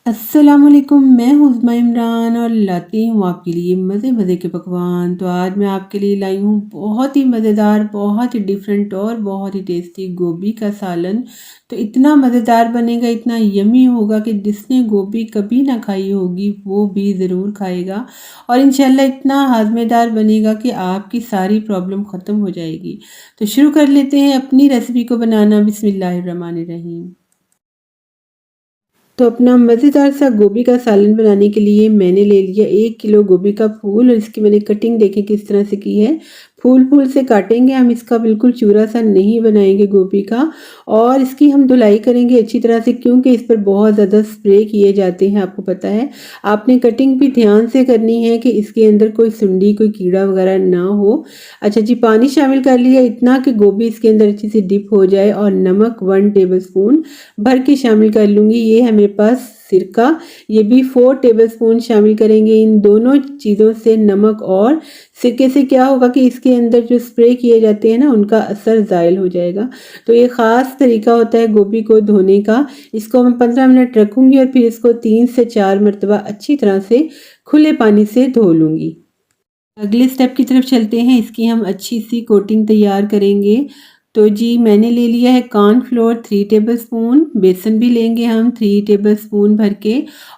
अस्सलामुअलैकुम, मैं हूँ उज़्मा इमरान और लाती हूँ आपके लिए मज़े मज़े के पकवान। तो आज मैं आपके लिए लाई हूँ बहुत ही मज़ेदार, बहुत ही डिफरेंट और बहुत ही टेस्टी गोभी का सालन। तो इतना मज़ेदार बनेगा, इतना यमी होगा कि जिसने गोभी कभी ना खाई होगी वो भी ज़रूर खाएगा। और इंशाल्लाह इतना हाज़मेदार बनेगा कि आपकी सारी प्रॉब्लम ख़त्म हो जाएगी। तो शुरू कर लेते हैं अपनी रेसिपी को बनाना। बिस्मिल्लाहिर्रहमानिर्रहीम। तो अपना मज़ेदार सा गोभी का सालन बनाने के लिए मैंने ले लिया 1 किलो गोभी का फूल और इसकी मैंने कटिंग देखें किस तरह से की है। फूल फूल से काटेंगे हम, इसका बिल्कुल चूरा सा नहीं बनाएंगे गोभी का। और इसकी हम धुलाई करेंगे अच्छी तरह से, क्योंकि इस पर बहुत ज़्यादा स्प्रे किए जाते हैं, आपको पता है। आपने कटिंग भी ध्यान से करनी है कि इसके अंदर कोई सुंडी, कोई कीड़ा वगैरह ना हो। अच्छा जी, पानी शामिल कर लिया इतना कि गोभी इसके अंदर अच्छी से डिप हो जाए। और नमक 1 टेबल स्पून भर के शामिल कर लूँगी। ये है मेरे पास सिरका, ये भी 4 टेबलस्पून शामिल करेंगे। इन दोनों चीज़ों से, नमक और सिरके से, क्या होगा कि इसके अंदर जो स्प्रे किए जाते हैं ना, उनका असर ज़ायल हो जाएगा। तो ये ख़ास तरीका होता है गोभी को धोने का। इसको मैं 15 मिनट रखूँगी और फिर इसको 3 से 4 मरतबा अच्छी तरह से खुले पानी से धो लूँगी। अगले स्टेप की तरफ चलते हैं। इसकी हम अच्छी सी कोटिंग तैयार करेंगे। तो जी, मैंने ले लिया है कॉर्नफ्लोर 3 टेबलस्पून, बेसन भी लेंगे हम 3 टेबलस्पून भर के।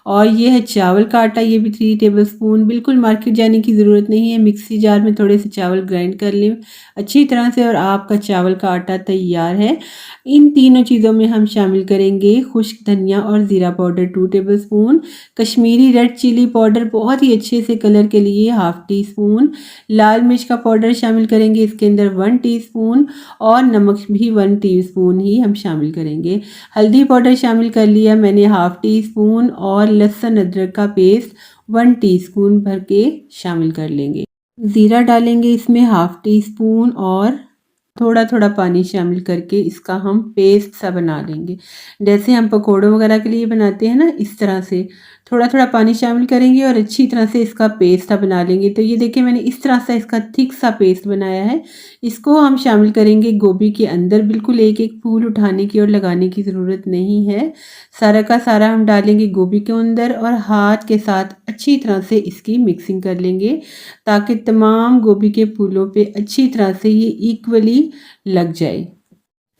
और ये है चावल का आटा, ये भी 3 टेबलस्पून। बिल्कुल मार्केट जाने की ज़रूरत नहीं है, मिक्सी जार में थोड़े से चावल ग्राइंड कर लें अच्छी तरह से और आपका चावल का आटा तैयार है। इन तीनों चीज़ों में हम शामिल करेंगे खुश्क धनिया और ज़ीरा powder 2 tablespoon, Kashmiri red chilli powder बहुत ही अच्छे से कलर के लिए 1/2 टीस्पून, लाल मिर्च का पाउडर शामिल करेंगे इसके अंदर 1 टीस्पून, और नमक भी 1 टीस्पून ही हम शामिल करेंगे। हल्दी पाउडर शामिल कर लिया मैंने 1/2 टीस्पून, और लहसुन अदरक का पेस्ट 1 टीस्पून भर के शामिल कर लेंगे। ज़ीरा डालेंगे इसमें 1/2 टीस्पून, और थोड़ा थोड़ा पानी शामिल करके इसका हम पेस्ट सा बना लेंगे। जैसे हम पकौड़ों वगैरह के लिए बनाते हैं ना, इस तरह से थोड़ा थोड़ा पानी शामिल करेंगे और अच्छी तरह से इसका पेस्ट सा बना लेंगे। तो ये देखिए, मैंने इस तरह से इसका थिक सा पेस्ट बनाया है। इसको हम शामिल करेंगे गोभी के अंदर। बिल्कुल एक एक फूल उठाने की और लगाने की ज़रूरत नहीं है, सारा का सारा हम डालेंगे गोभी के अंदर और हाथ के साथ अच्छी तरह से इसकी मिक्सिंग कर लेंगे, ताकि तमाम गोभी के फूलों पे अच्छी तरह से ये इक्वली लग जाए।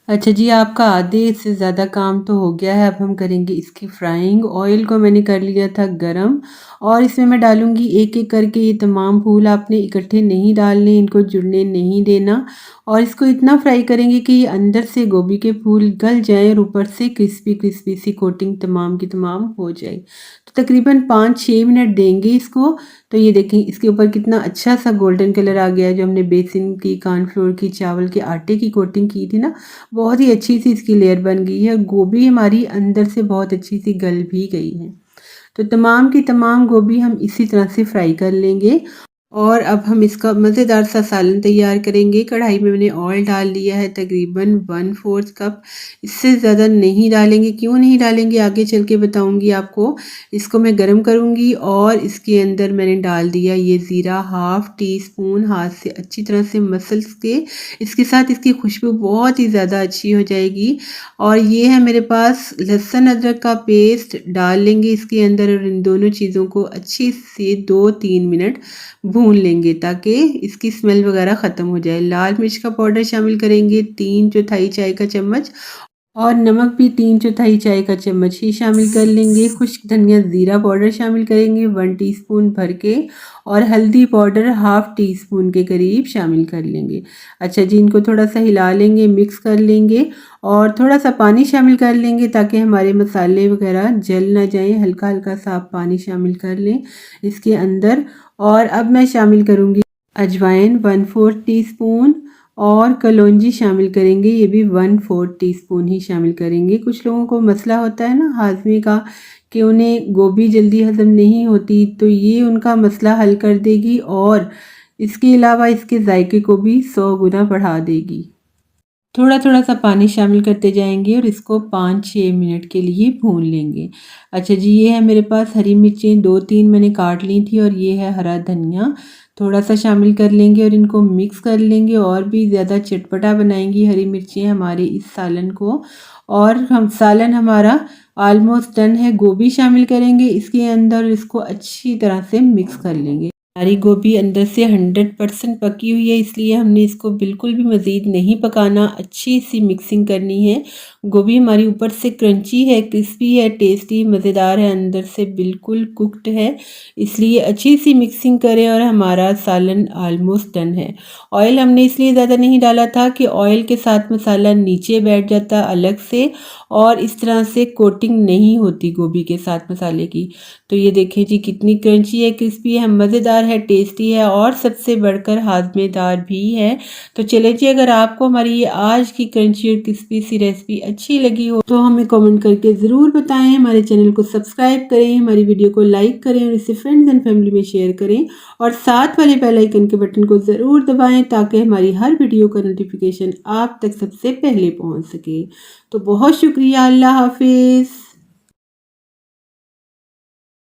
अच्छा जी, आपका आधे से ज़्यादा काम तो हो गया है। अब हम करेंगे इसकी फ्राइंग। ऑयल को मैंने कर लिया था गरम, और इसमें मैं डालूँगी एक एक करके ये तमाम फूल। आपने इकट्ठे नहीं डालने, इनको जुड़ने नहीं देना। और इसको इतना फ्राई करेंगे कि ये अंदर से गोभी के फूल गल जाएँ और ऊपर से क्रिस्पी क्रिस्पी सी कोटिंग तमाम की तमाम हो जाए। तो तकरीबन 5-6 मिनट देंगे इसको। तो ये देखें, इसके ऊपर कितना अच्छा सा गोल्डन कलर आ गया है। जो हमने बेसन की, कॉर्नफ्लोर की, चावल के आटे की कोटिंग की थी ना, बहुत ही अच्छी सी इसकी लेयर बन गई है। गोभी हमारी अंदर से बहुत अच्छी सी गल भी गई है। तो तमाम की तमाम गोभी हम इसी तरह से फ्राई कर लेंगे। और अब हम इसका मज़ेदार सा सालन तैयार करेंगे। कढ़ाई में मैंने ऑयल डाल लिया है तकरीबन 1/4 कप, इससे ज़्यादा नहीं डालेंगे। क्यों नहीं डालेंगे आगे चल के बताऊंगी आपको। इसको मैं गरम करूंगी और इसके अंदर मैंने डाल दिया ये ज़ीरा 1/2 टीस्पून, हाथ से अच्छी तरह से मसल के। इसके साथ इसकी खुशबू बहुत ही ज़्यादा अच्छी हो जाएगी। और ये है मेरे पास लहसुन अदरक का पेस्ट, डाल लेंगे इसके अंदर और इन दोनों चीज़ों को अच्छी से 2-3 मिनट भून लेंगे, ताकि इसकी स्मेल वगैरह ख़त्म हो जाए। लाल मिर्च का पाउडर शामिल करेंगे 3/4 चाय का चम्मच, और नमक भी 3/4 चाय का चम्मच ही शामिल कर लेंगे। खुश्क धनिया ज़ीरा पाउडर शामिल करेंगे 1 टीस्पून भर के, और हल्दी पाउडर 1/2 टीस्पून के करीब शामिल कर लेंगे। अच्छा जी, इनको थोड़ा सा हिला लेंगे, मिक्स कर लेंगे, और थोड़ा सा पानी शामिल कर लेंगे ताकि हमारे मसाले वगैरह जल ना जाएं। हल्का हल्का सा आप पानी शामिल कर लें इसके अंदर। और अब मैं शामिल करूँगी अजवाइन 1/4 टीस्पून, और कलौंजी शामिल करेंगे, ये भी 1/4 टीस्पून ही शामिल करेंगे। कुछ लोगों को मसला होता है ना हाजमे का, कि उन्हें गोभी जल्दी हजम नहीं होती, तो ये उनका मसला हल कर देगी और इसके अलावा इसके जायके को भी 100 गुना बढ़ा देगी। थोड़ा थोड़ा सा पानी शामिल करते जाएंगे और इसको 5-6 मिनट के लिए भून लेंगे। अच्छा जी, ये है मेरे पास हरी मिर्चें 2-3 मैंने काट ली थी, और ये है हरा धनिया। थोड़ा सा शामिल कर लेंगे और इनको मिक्स कर लेंगे और भी ज़्यादा चटपटा बनाएंगी हरी मिर्चियाँ हमारे इस सालन को। और हम सालन हमारा ऑलमोस्ट डन है। गोभी शामिल करेंगे इसके अंदर, इसको अच्छी तरह से मिक्स कर लेंगे। हमारी गोभी अंदर से 100% पकी हुई है, इसलिए हमने इसको बिल्कुल भी मज़ीद नहीं पकाना, अच्छी सी मिक्सिंग करनी है। गोभी हमारी ऊपर से क्रंची है, क्रिस्पी है, टेस्टी मज़ेदार है, अंदर से बिल्कुल कुक्ड है, इसलिए अच्छी सी मिक्सिंग करें और हमारा सालन ऑलमोस्ट डन है। ऑयल हमने इसलिए ज़्यादा नहीं डाला था कि ऑयल के साथ मसाला नीचे बैठ जाता अलग से और इस तरह से कोटिंग नहीं होती गोभी के साथ मसाले की। तो ये देखें जी कितनी क्रंची है, क्रिस्पी है, मज़ेदार है, टेस्टी है और सबसे बढ़कर हाज़मेदार भी है। तो चले जी, अगर आपको हमारी ये आज की क्रंची और क्रिस्पी सी रेसिपी अच्छी लगी हो तो हमें कमेंट करके ज़रूर बताएं। हमारे चैनल को सब्सक्राइब करें, हमारी वीडियो को लाइक करें और इसे फ्रेंड्स एंड फैमिली में शेयर करें और साथ वाले बेल आइकन के बटन को ज़रूर दबाएं ताकि हमारी हर वीडियो का नोटिफिकेशन आप तक सबसे पहले पहुंच सके। तो बहुत शुक्रिया, अल्लाह हाफिज़।